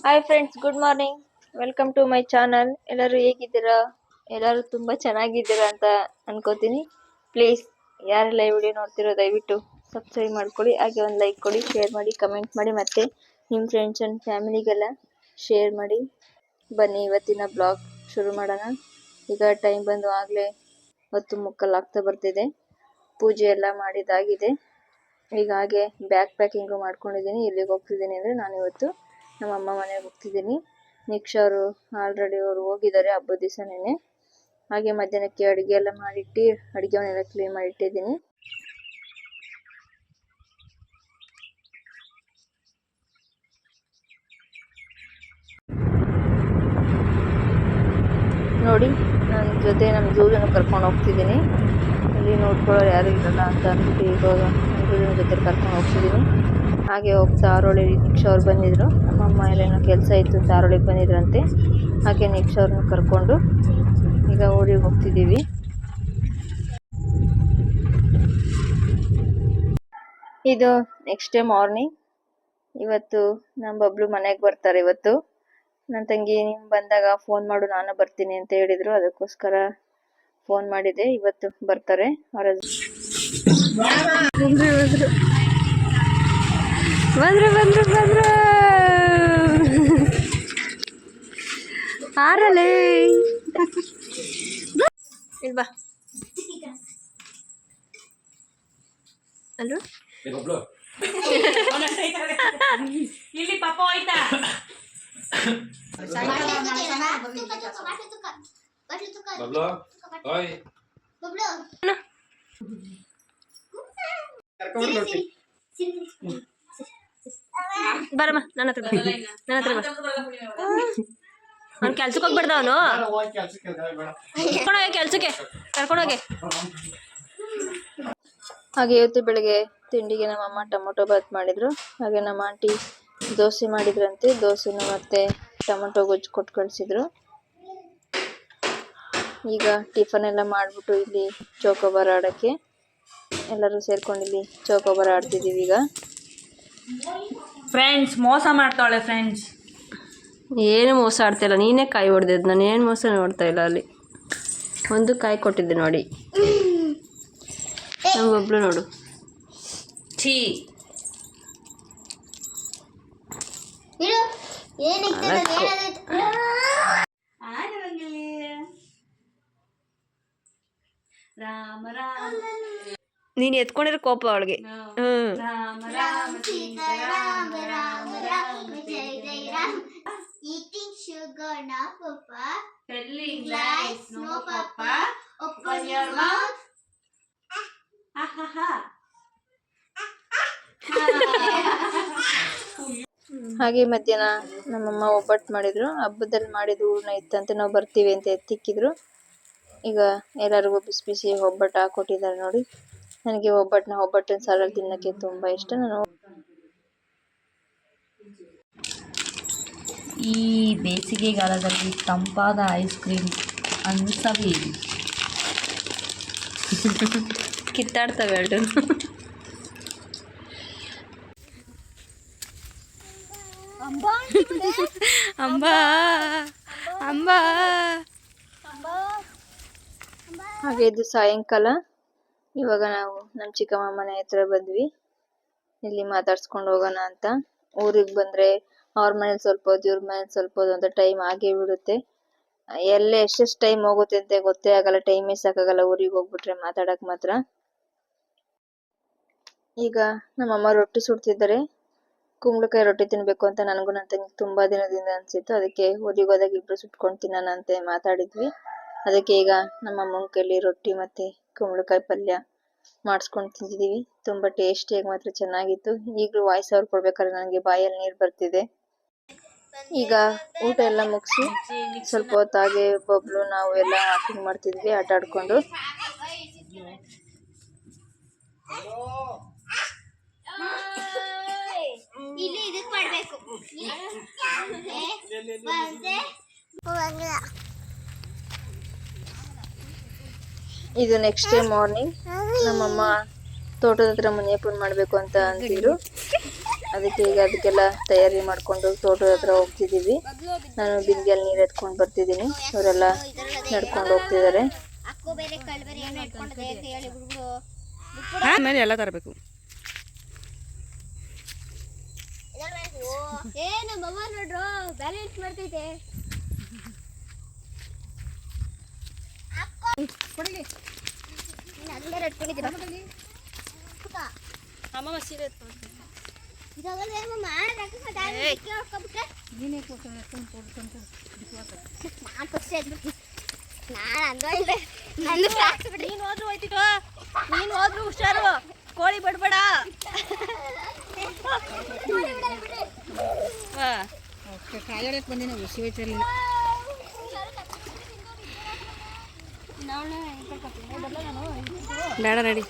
Hi friends, good morning. Welcome to my channel. ಎಲ್ಲರೂ ಹೇಗಿದ್ದೀರಾ? ಎಲ್ಲರೂ ತುಂಬ ಚೆನ್ನಾಗಿದ್ದೀರಾ ಅಂತ ಅನ್ಕೋತೀನಿ. ಪ್ಲೀಸ್ ಯಾರೆಲ್ಲ ಈ ವಿಡಿಯೋ ನೋಡ್ತಿರೋ ದಯವಿಟ್ಟು ಸಬ್ಸ್ಕ್ರೈಬ್ ಮಾಡ್ಕೊಳ್ಳಿ, ಹಾಗೆ ಒಂದು ಲೈಕ್ ಕೊಡಿ, ಶೇರ್ ಮಾಡಿ, ಕಮೆಂಟ್ ಮಾಡಿ, ಮತ್ತು ನಿಮ್ಮ ಫ್ರೆಂಡ್ಸ್ ಆ್ಯಂಡ್ ಫ್ಯಾಮಿಲಿಗೆಲ್ಲ ಶೇರ್ ಮಾಡಿ. ಬನ್ನಿ ಇವತ್ತಿನ ಬ್ಲಾಗ್ ಶುರು ಮಾಡೋಣ. ಈಗ ಟೈಮ್ ಬಂದು ಆಗಲೇ 10:15 ಆಗ್ತಾ ಬರ್ತಿದೆ. ಪೂಜೆ ಎಲ್ಲ ಮಾಡಿದಾಗಿದೆ. ಈಗ ಹಾಗೆ ಬ್ಯಾಗ್ ಪ್ಯಾಕಿಂಗು ಮಾಡ್ಕೊಂಡಿದ್ದೀನಿ. ಎಲ್ಲಿಗೆ ಹೋಗ್ತಿದ್ದೀನಿ ಅಂದರೆ ನಾನಿವತ್ತು ನಮ್ಮ ಅಮ್ಮ ಮನೆಗೆ ಹೋಗ್ತಿದ್ದೀನಿ. ನಿಕ್ಷಾ ಅವರು ಆಲ್ರೆಡಿ ಅವರು ಹೋಗಿದ್ದಾರೆ ಹಬ್ಬದ ದಿವಸನೇ. ಹಾಗೆ ಮಧ್ಯಾಹ್ನಕ್ಕೆ ಅಡುಗೆ ಎಲ್ಲ ಮಾಡಿಟ್ಟು ಅಡುಗೆ ಮನೆಯೆಲ್ಲ ಕ್ಲೀನ್ ಮಾಡಿಟ್ಟಿದ್ದೀನಿ. ನೋಡಿ, ನನ್ನ ಜೊತೆ ನಮ್ಮ ಜೂಜನ್ನು ಕರ್ಕೊಂಡು ಹೋಗ್ತಿದ್ದೀನಿ. ಇಲ್ಲಿ ನೋಡ್ಕೊಳ್ಳೋರು ಯಾರು ಇರಲ್ಲ ಅಂತ ಅಂದ್ಬಿಟ್ಟು ಇವಾಗ ನಮ್ಮ ಜೂಜನ ಜೊತೆ ಕರ್ಕೊಂಡು ಹೋಗ್ತಿದ್ದೀನಿ. ಹಾಗೆ ಹೋಗ್ತಾ ಆರೋಳಿ ನಿಕ್ಷಾ ಅವ್ರು ಬಂದಿದ್ರು. ನಮ್ಮಮ್ಮ ಎಲ್ಲೇನೋ ಕೆಲಸ ಇತ್ತು ಅಂತ ಆರೋಳಿಗೆ ಬಂದಿದ್ರಂತೆ. ಹಾಗೆ ನಿಕ್ಷಾ ಅವ್ರನ್ನ ಕರ್ಕೊಂಡು ಈಗ ಊರಿಗೆ ಹೋಗ್ತಿದ್ದೀವಿ. ಇದು ನೆಕ್ಸ್ಟ್ ಡೇ ಮಾರ್ನಿಂಗ್. ಇವತ್ತು ನಮ್ಮ ಬಬ್ಲು ಮನೆಗೆ ಬರ್ತಾರೆ. ಇವತ್ತು ನನ್ನ ತಂಗಿ ನೀವು ಬಂದಾಗ ಫೋನ್ ಮಾಡು, ನಾನು ಬರ್ತೀನಿ ಅಂತ ಹೇಳಿದ್ರು. ಅದಕ್ಕೋಸ್ಕರ ಫೋನ್ ಮಾಡಿದೆ. ಇವತ್ತು ಬರ್ತಾರೆ. ಬಂದ್ರು ಆರಲೇ ಇಲ್ವಾ ಅಲ್ವಾ ಇಲ್ಲಿ ಪಾಪ ಹೋಯ್ತಾ ಬರಮ್ಮ, ನನ್ನ ಹತ್ರ ಬಾ. ಅವ್ನು ಕೆಲ್ಸಕ್ಕೆ ಹೋಗ್ಬಾರ್ದ, ಅವನು ಕರ್ಕೊಂಡೋಗಿ ಕೆಲ್ಸಕ್ಕೆ ಕರ್ಕೊಂಡೋಗಿ. ಹಾಗೆ ಇವತ್ತು ಬೆಳಗ್ಗೆ ತಿಂಡಿಗೆ ನಮ್ಮಮ್ಮ ಟೊಮೊಟೊ ಬಾತ್ ಮಾಡಿದ್ರು. ಹಾಗೆ ನಮ್ಮ ಆಂಟಿ ದೋಸೆ ಮಾಡಿದ್ರಂತೆ. ದೋಸೆನ ಮತ್ತೆ ಟೊಮೊಟೊ ಗೊಜ್ಜು ಕೊಟ್ಟು ಕಳಿಸಿದ್ರು. ಈಗ ಟಿಫನ್ ಎಲ್ಲ ಮಾಡಿಬಿಟ್ಟು ಇಲ್ಲಿ ಚೌಕೋಬಾರ ಆಡೋಕ್ಕೆ ಎಲ್ಲರೂ ಸೇರ್ಕೊಂಡು ಇಲ್ಲಿ ಚೌಕೋಬಾರ ಆಡ್ತಿದ್ದೀವಿ. ಈಗ ಫ್ರೆಂಡ್ಸ್ ಮೋಸ ಮಾಡ್ತಾಳೆ. ಫ್ರೆಂಡ್ಸ್ ಏನು ಮೋಸ ಆಡ್ತಾಯಿಲ್ಲ, ನೀನೇ ಕಾಯಿ ಹೊಡೆದಿದ್ದು. ನಾನು ಏನು ಮೋಸ ನೋಡ್ತಾ ಇಲ್ಲ. ಅಲ್ಲಿ ಒಂದು ಕಾಯಿ ಕೊಟ್ಟಿದ್ದೆ ನೋಡಿ, ನಮಗೊಬ್ಳು ನೋಡು. ಛೀ, ರಾಮ ರಾಮ ನೀನು ಎತ್ಕೊಂಡಿರೋ ಕೋಪ ಅವಳಿಗೆ. ರಾಮ ರಾಮ ಸೀತಾರಾಮ ರಾಮ ರಾಮ ಜಯ ಜಯ Rama. Eating sugar now, Papa. Telling Lies, no, Papa. Open your mouth. Ha ha ha. ಹಾಗೆ ಮಧ್ಯಾಹ್ನ ನಮ್ಮಮ್ಮ ಒಬ್ಬಟ್ಟು ಮಾಡಿದ್ರು. ಹಬ್ಬದಲ್ಲಿ ಮಾಡಿದ ಹೂರ್ಣ ಇತ್ತಂತೆ, ನಾವು ಬರ್ತೀವಿ ಅಂತ ಎತ್ತಿಕ್ಕಿದ್ರು. ಈಗ ಎಲ್ಲರಿಗೂ ಬಿಸಿ ಬಿಸಿ ಒಬ್ಬಟ್ಟು ಹಾಕೊಟ್ಟಿದ್ದಾರೆ ನೋಡಿ. ನನಗೆ ಒಬ್ಬಟ್ಟಿನ ಸಾರಲ್ಲಿ ತಿನ್ನೋಕ್ಕೆ ತುಂಬ ಇಷ್ಟ. ನಾನು ಈ ಬೇಸಿಗೆಗಾಲದಲ್ಲಿ ತಂಪಾದ ಐಸ್ ಕ್ರೀಮ್ ಅನ್ಸವಿ ಕಿತ್ತಾಡ್ತವೆ ಎರಡು. ಅಂಬಾ ಅಂಬಾ. ಹಾಗೆ ಇದು ಸಾಯಂಕಾಲ. ಇವಾಗ ನಾವು ನಮ್ಮ ಚಿಕ್ಕಮ್ಮ ಮನೆ ಹತ್ರ ಬಂದ್ವಿ. ಇಲ್ಲಿ ಮಾತಾಡ್ಸ್ಕೊಂಡು ಹೋಗೋಣ ಅಂತ. ಊರಿಗೆ ಬಂದರೆ ಅವ್ರ ಮನೇಲಿ ಸ್ವಲ್ಪ ಹೊತ್ತು, ಇವ್ರ ಮನೇಲಿ ಸ್ವಲ್ಪ ಹೊತ್ತು ಅಂತ ಟೈಮ್ ಆಗೇ ಬಿಡುತ್ತೆ. ಎಲ್ಲೇ ಎಷ್ಟೆಷ್ಟು ಟೈಮ್ ಹೋಗುತ್ತೆ ಅಂತ ಗೊತ್ತೇ ಆಗಲ್ಲ. ಟೈಮೇ ಸಾಕಾಗಲ್ಲ ಊರಿಗೆ ಹೋಗ್ಬಿಟ್ರೆ ಮಾತಾಡಕ್ಕೆ ಮಾತ್ರ. ಈಗ ನಮ್ಮಮ್ಮ ರೊಟ್ಟಿ ಸುಡ್ತಿದ್ದಾರೆ. ಕುಂಬಳಕಾಯಿ ರೊಟ್ಟಿ ತಿನ್ಬೇಕು ಅಂತ ನನಗೂ ನನ್ನ ತಂಗಿ ತುಂಬಾ ದಿನದಿಂದ ಅನ್ಸಿತ್ತು. ಅದಕ್ಕೆ ಊರಿಗೆ ಹೋದಾಗ ಇಬ್ರು ಸುಟ್ಕೊಂಡು ತಿನ್ನೋಣ ಅಂತ ಮಾತಾಡಿದ್ವಿ. ಅದಕ್ಕೆ ಈಗ ನಮ್ಮ ಅಮ್ಮನ ಕೈಲಿ ರೊಟ್ಟಿ ಮತ್ತೆ ಕುಂಬಳಕಾಯಿ ಪಲ್ಯ ಮಾಡಿಸ್ಕೊಂಡು ತಿಂತಿದ್ದೀವಿ. ತುಂಬ ಟೇಸ್ಟಿಯಾಗಿ ಮಾತ್ರ ಚೆನ್ನಾಗಿತ್ತು. ಈಗಲೂ ವಾಯ್ಸ್ ಅವ್ರು ಕೊಡ್ಬೇಕಾದ್ರೆ ನನಗೆ ಬಾಯಲ್ಲಿ ನೀರು ಬರ್ತಿದೆ. ಈಗ ಊಟ ಎಲ್ಲ ಮುಗಿಸಿ ಸ್ವಲ್ಪ ಹೊತ್ತಾಗೆ ಬಬ್ಲು ನಾವು ಎಲ್ಲ ವಾಕಿಂಗ್ ಮಾಡ್ತಿದ್ವಿ, ಆಟ ಆಡ್ಕೊಂಡು. ಇಲ್ಲಿ ಇದಕ್ಕೆ ಮಾಡಬೇಕು. ಇದು ನೆಕ್ಸ್ಟ್ ಡೇ ಮಾರ್ನಿಂಗ್. ನಮ್ಮಮ್ಮ ತೋಟದ ಹತ್ರ ಮನೆ ಓಪನ್ ಮಾಡಬೇಕು ಅಂತ ಅಂತಿದ್ರು. ಅದಕ್ಕೆ ಈಗ ಅದಕ್ಕೆಲ್ಲ ತಯಾರಿ ಮಾಡಿಕೊಂಡು ತೋಟದ ಹತ್ರ ಹೋಗ್ತಿದ್ದೀವಿ. ನಾನು ಬಿಂದಿಗೆಯಲ್ಲಿ ನೀರು ಎತ್ಕೊಂಡು ಬರ್ತಿದ್ದೀನಿ, ಇವರೆಲ್ಲ ನಡ್ಕೊಂಡು ಹೋಗ್ತಿದ್ದಾರೆ. ಅಕ್ಕೋ ಬೇರೆ ಕಳ್ಬೇರೆ ಏನೋ ಇಟ್ಕೊಂಡಿದೆ ಅಂತ ಹೇಳಿ ಬಿಡ್ಬಿಡು. ಆಮೇಲೆ ಎಲ್ಲ ತರಬೇಕು. ಏ ನಮ್ಮ ಅವ್ವ ನೋಡ್ರು ಬ್ಯಾಲೆನ್ಸ್ ಮಾಡ್ತೈತೆ. ಅದೆಲ್ಲ ಇಟ್ಕೊಂಡಿದ್ದೀರಾ ಅಮ್ಮ ಸೀರೆ ಇದಾಗಲ್ಲ ಅಮ್ಮ ನೀನೇ ನಾನು ಅಂದ್ರಲ್ದೆ ನಂದು ಫ್ಲಾಕ್ಸ್ ಬಿಡಿ. ನೀನು ಹೋದ್ರು ಹೋಯ್ತಿಕೋ, ನೀನು ಹೋದ್ರು ಹುಷಾರು, ಕೋಳಿ ಬಿಡ್ಬೇಡ. ಕಾಯಡಕ್ಕೆ ಬಂದಿನ ಹುಸಿ ಹೋಯ್ತಿರಲಿಲ್ಲ. ಬೇಡ ನಡಿ.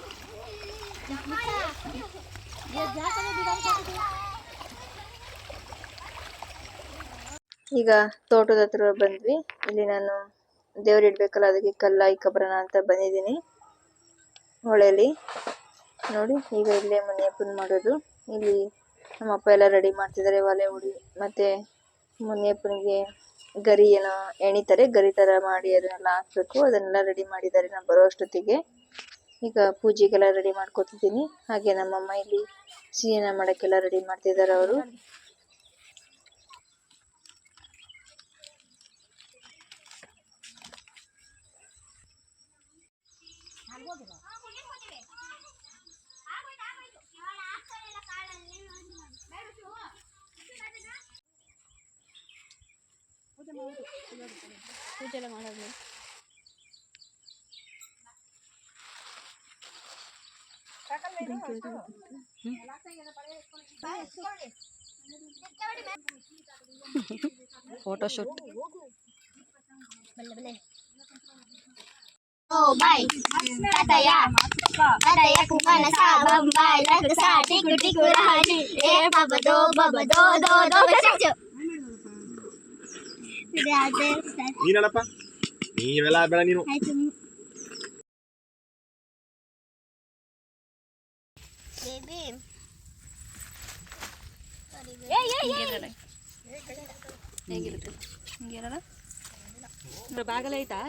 ಈಗ ತೋಟದ ಹತ್ರ ಬಂದ್ವಿ. ಇಲ್ಲಿ ನಾನು ದೇವ್ರಿಡ್ಬೇಕಲ್ಲ, ಅದಕ್ಕೆ ಕಲ್ಲ ಇಕ್ಕಬರೋಣ ಅಂತ ಬಂದಿದ್ದೀನಿ ಹೊಳೆಯಲ್ಲಿ. ನೋಡಿ ಈಗ ಇಲ್ಲೇ ಮುನಿಯಪ್ಪನ ಮಾಡೋದು. ಇಲ್ಲಿ ನಮ್ಮಪ್ಪ ಎಲ್ಲ ರೆಡಿ ಮಾಡ್ತಿದ್ದಾರೆ, ಒಲೆ ಉಡಿ ಮತ್ತೆ ಮುನಿಯಪ್ಪನಿಗೆ ಗರಿ ಏನೋ ಎಣಿತಾರೆ, ಗರಿ ತರ ಮಾಡಿ ಅದನ್ನೆಲ್ಲ ಹಾಕ್ಬೇಕು. ಅದನ್ನೆಲ್ಲ ರೆಡಿ ಮಾಡಿದ್ದಾರೆ ನಾನು ಬರೋ ಅಷ್ಟೊತ್ತಿಗೆ. ಈಗ ಪೂಜೆಗೆಲ್ಲ ರೆಡಿ ಮಾಡ್ಕೊತಿದ್ದೀನಿ. ಹಾಗೆ ನಮ್ಮಮ್ಮ ಇಲ್ಲಿ ಸಿಹಿನ ಮಾಡಕ್ಕೆಲ್ಲ ರೆಡಿ ಮಾಡ್ತಿದ್ದಾರೆ ಅವರು. ಪೂಜೆ ಎಲ್ಲ ಮಾಡೋದು. Photo shoot. Oh, bye. Kataya. Kataya kumana sa bambay. Lagu sa tiku tiku rahaji. Babado, babado, do, do, besajo. ನೀನಲ್ಲಪ್ಪ ನೀವೆಲ್ಲ ಬೇಡ ನೀನು. ಹೇಗಿರುತ್ತೆ ಹಿಂಗೇನಲ್ಲ ಬಾಗಲ ಐತಾ.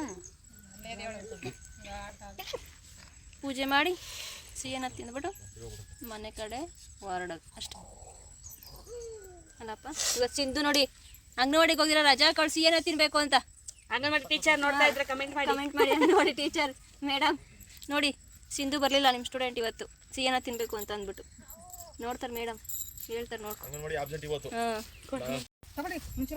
ಪೂಜೆ ಮಾಡಿ ಸಿಹಿನ ತಿಂದ್ಬಿಟ್ಟು ಮನೆ ಕಡೆ ಹೊರಡೋದು ಅಷ್ಟೇ ಅಲ್ಲಪ್ಪ. ಇವತ್ತು ಸಿಂಧು ನೋಡಿ ಅಂಗನವಾಡಿಗೆ ಹೋಗಿರೋ ರಜಾ ಕಳ್ಸಿ ಏನೋ ತಿನ್ಬೇಕು ಅಂತ ಅಂಗನವಾಡಿ ಟೀಚರ್ ನೋಡ್ತಾ ಇದ್ರೆ ಕಮೆಂಟ್ ಮಾಡಿ ಅಂಗನವಾಡಿ ಟೀಚರ್ ಮೇಡಮ್ ನೋಡಿ ಸಿಂಧು ಬರಲಿಲ್ಲ ನಿಮ್ಮ ಸ್ಟೂಡೆಂಟ್ ಇವತ್ತು ಸಿಹಿನ ತಿನ್ಬೇಕು ಅಂತ ಅಂದ್ಬಿಟ್ಟು ನೋಡ್ತಾರೆ ಮೇಡಮ್ ಹೇಳ್ತಾರೆ ನೋಡ್ಕೊಂಡು. ಅಂಗನವಾಡಿ ಆಬ್ಸೆಂಟ್ ಇವತ್ತು. ತಗೊಳ್ಳಿ ಮುಂಚೆ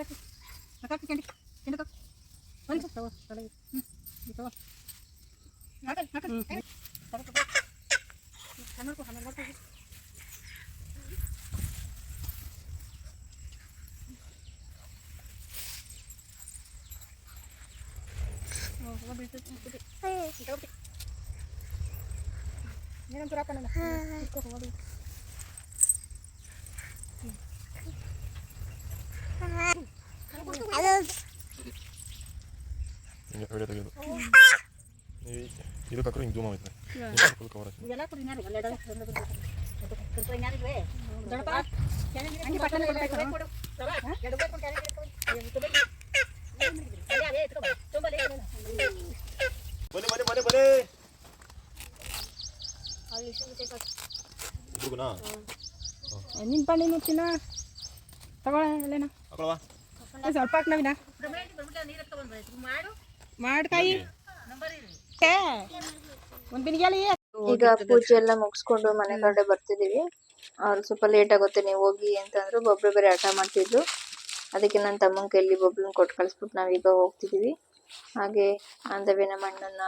ವಿಡಿಯೋ ತೆಗೆದು ಇದು ಕಕ್ಕರು ಹಿಂಗೆ ಜೂಮ್ ಆಗುತ್ತೆ. ಕವರ್ ಬನ್ನಿ ಬನ್ನಿ ಬನ್ನಿ ಬನ್ನಿ ಹುಡುಗನಾ ನಿನ್ನ ಪಣ್ಣಿ ತಿನ್ನ ತಗೊಳ್ಳೇನ ಹಾಕೊಳವಾ ಸ್ವಲ್ಪ ಹಾಕಿ ನವೀನ ಮಾಡ್ಕಾಯಿ ಒಂದು ಬಿನಿಗೆಲಿ. ಈಗ ಪೂಜೆ ಎಲ್ಲ ಮುಗಿಸ್ಕೊಂಡು ಮನೆ ಕಡೆ ಬರ್ತಿದೀವಿ. ಅವ್ರು ಸ್ವಲ್ಪ ಲೇಟ್ ಆಗುತ್ತೆ ನೀವು ಹೋಗಿ ಅಂತಂದ್ರು. ಬೊಬ್ರು ಬೇರೆ ಆಟ ಮಾಡ್ತಿದ್ರು, ಅದಕ್ಕೆ ನನ್ನ ತಮ್ಮನ ಕೈಲಿ ಬೊಬ್ರನ್ನ ಕೊಟ್ಟು ಕಳಿಸ್ಬಿಟ್ಟು ನಾವೀಗ ಹೋಗ್ತಿದೀವಿ. ಹಾಗೆ ಅಂದವೇ ನಮ್ಮ ಅಣ್ಣನ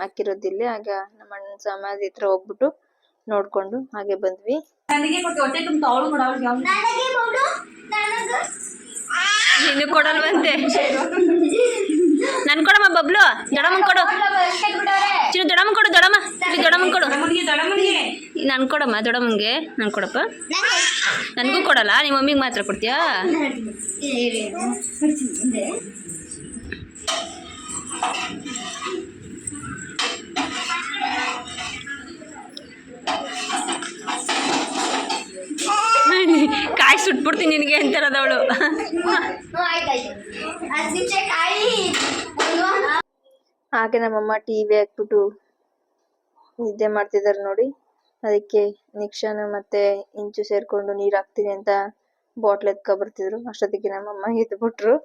ಹಾಕಿರೋದಿಲ್ಲ. ಆಗ ನಮ್ಮ ಅಣ್ಣನ ಸಮಾಧಿ ಹತ್ರ ಹೋಗ್ಬಿಟ್ಟು ನೋಡ್ಕೊಂಡು ಹಾಗೆ ಬಂದ್ವಿ. ಇನ್ನು ಕೊಡಲ್ವಂತೆ. ನನ್ ಕೊಡಮ್ಮ ಬಬ್ಲು, ದೊಡಮ್ಮನ್ ಕೊಡು ಚಿನ್ನು, ದೊಡಮ್ಮನ್ ಕೊಡು, ದೊಡಮ್ಮ ಇಲ್ಲಿ ದೊಡಮ್ಮನ್ ಕೊಡು, ನನ್ ಕೊಡಮ್ಮ ದೊಡಮ್ಮನ್ಗೆ. ನನ್ ಕೊಡಪ್ಪ, ನನ್ಗೂ ಕೊಡಲ್ಲ, ನಿಮ್ಮ ಮಮ್ಮಿಗೆ ಮಾತ್ರ ಕೊಡ್ತೀಯಾ? ಕಾಯಿ ಸುಟ್ಬಿಡ್ತೀನಿ ನಿನಗೆ ಅಂತಾರದವಳು. ಆಯ್ತಾಯ್ತು 10 ನಿಮಿಷ ಕಾಯಿ. ಹಾಗೆ ನಮ್ಮಮ್ಮ ಟಿವಿ ಹಾಕ್ಬಿಟ್ಟು ನಿದ್ದೆ ಮಾಡ್ತಿದ್ದಾರೆ ನೋಡಿ. ಅದಕ್ಕೆ ನಿಕ್ಷಾನು ಮತ್ತೆ ಇಂಚು ಸೇರ್ಕೊಂಡು ನೀರ್ ಹಾಕ್ತೀನಿ ಅಂತ ಬಾಟ್ಲ್ ಎತ್ಕೊ ಬರ್ತಿದ್ರು. ಅಷ್ಟೊತ್ತಿಗೆ ನಮ್ಮಮ್ಮ ಎದ್ಬಿಟ್ರು.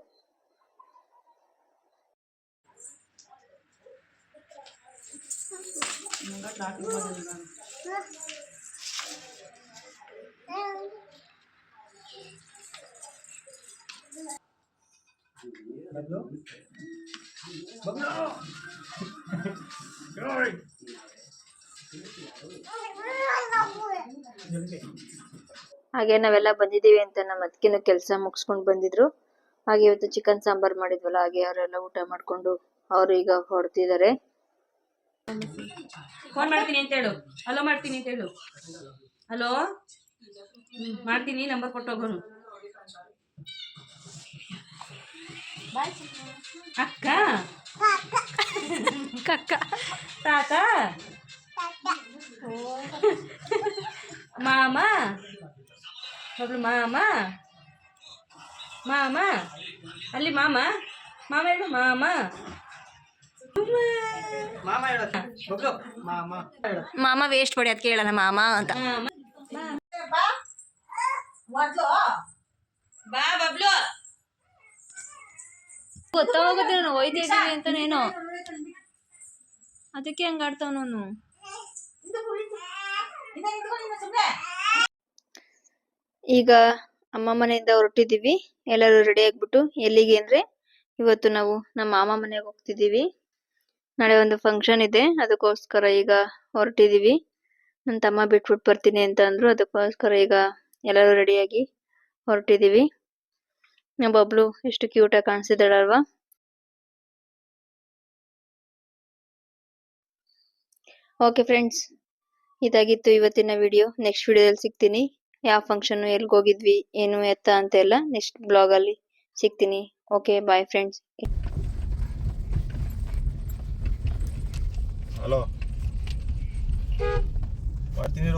ಹಾಗೆ ನಾವೆಲ್ಲ ಬಂದಿದ್ದೀವಿ ಅಂತ ನಮ್ಮ ಅತ್ತಿಗೆನು ಕೆಲಸ ಮುಗಿಸ್ಕೊಂಡು ಬಂದಿದ್ರು. ಹಾಗೆ ಇವತ್ತು ಚಿಕನ್ ಸಾಂಬಾರ್ ಮಾಡಿದ್ವಲ್ಲ, ಹಾಗೆ ಅವರೆಲ್ಲ ಊಟ ಮಾಡ್ಕೊಂಡು ಅವರು ಈಗ ಹೊರಡ್ತಿದ್ದಾರೆ. ಫೋನ್ ಮಾಡ್ತೀನಿ ಅಂತ ಹೇಳು. ಹಲೋ ಮಾಡ್ತೀನಿ ಅಂತ ಹೇಳು. ಹಲೋ ಮಾಡ್ತೀನಿ, ನಂಬರ್ ಕೊಟ್ಟೋಗೋನು. ಅಕ್ಕ ಕಕ್ಕ ತಾತ ಮಾಮ ಒಬ್ಳು ಮಾಮ ಮಾಮ ಅಲ್ಲಿ ಮಾಮ ಮಾಮ ಹೇಳು ಮಾಮ ಮಾಮ ವೇಸ್ಟ್ ಪಡಿ ಅದಕ್ಕೆ ಹೇಳೋಣ ಮಾಮ ಅಂತ. ಬಾ ಬಬ್ಲು ಗೊತ್ತಾಗೋಗುತ್ತೆ ನಾನು ಹೋಯ್ತಿದ್ದೀವಿ ಅಂತಾನೇನೋ, ಅದಕ್ಕೆ ಹಂಗ ಆಡ್ತಾವ ನಾನು. ಈಗ ಅಮ್ಮ ಮನೆಯಿಂದ ಹೊರಟಿದ್ದೀವಿ. ಎಲ್ಲರೂ ರೆಡಿ ಆಗ್ಬಿಟ್ಟು ಎಲ್ಲಿಗೆ ಅಂದ್ರೆ ಇವತ್ತು ನಾವು ನಮ್ಮ ಮಾಮ ಮನೆಗೆ ಹೋಗ್ತಿದ್ದೀವಿ. ನಾಳೆ ಒಂದು ಫಂಕ್ಷನ್ ಇದೆ, ಅದಕ್ಕೋಸ್ಕರ ಈಗ ಹೊರಟಿದ್ದೀವಿ. ನನ್ನ ತಮ್ಮ ಬಿಟ್ಬಿಟ್ಟು ಬರ್ತೀನಿ ಅಂತ ಅಂದ್ರು, ಅದಕ್ಕೋಸ್ಕರ ಈಗ ಎಲ್ಲರೂ ರೆಡಿಯಾಗಿ ಹೊರಟಿದ್ದೀವಿ. ನಮ್ಮ ಬಬ್ಲು ಎಷ್ಟು ಕ್ಯೂಟ್ ಆಗಿ ಕಾಣಿಸ್ತಿದ್ದಾಳಲ್ವಾ. ಓಕೆ ಫ್ರೆಂಡ್ಸ್, ಇದಾಗಿತ್ತು ಇವತ್ತಿನ ವಿಡಿಯೋ. ನೆಕ್ಸ್ಟ್ ವಿಡಿಯೋದಲ್ಲಿ ಸಿಗ್ತೀನಿ. ಯಾವ ಫಂಕ್ಷನ್ ಎಲ್ಲಿಗೆ ಹೋಗಿದ್ವಿ ಏನು ಎತ್ತ ಅಂತ ಎಲ್ಲ ನೆಕ್ಸ್ಟ್ ಬ್ಲಾಗ್ ಅಲ್ಲಿ ಸಿಗ್ತೀನಿ. Okay bye friends. ಹಲೋ ಮಾಡ್ತೀನಿ.